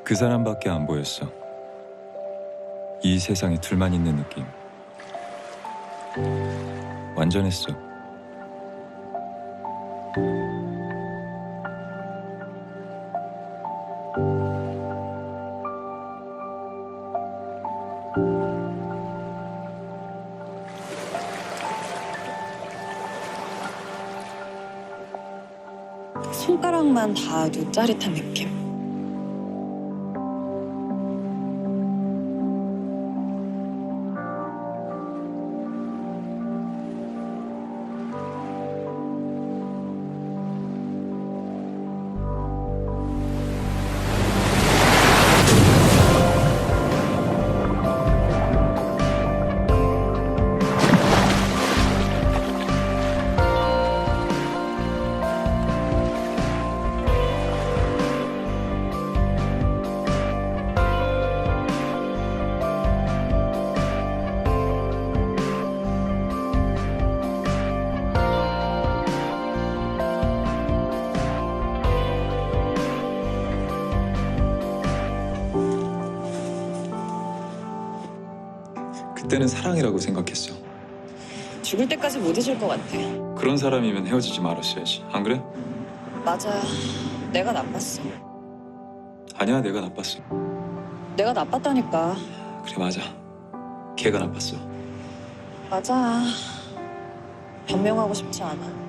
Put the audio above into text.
그 사람밖에 안 보였어. 이 세상에 둘만 있는 느낌. 완전했어. 손가락만 닿아도 짜릿한 느낌. 그때는 사랑이라고 생각했어. 죽을 때까지 못 잊을 것 같아. 그런 사람이면 헤어지지 말았어야지. 안 그래? 맞아. 내가 나빴어. 아니야, 내가 나빴어. 내가 나빴다니까. 그래, 맞아. 걔가 나빴어. 맞아. 변명하고 싶지 않아.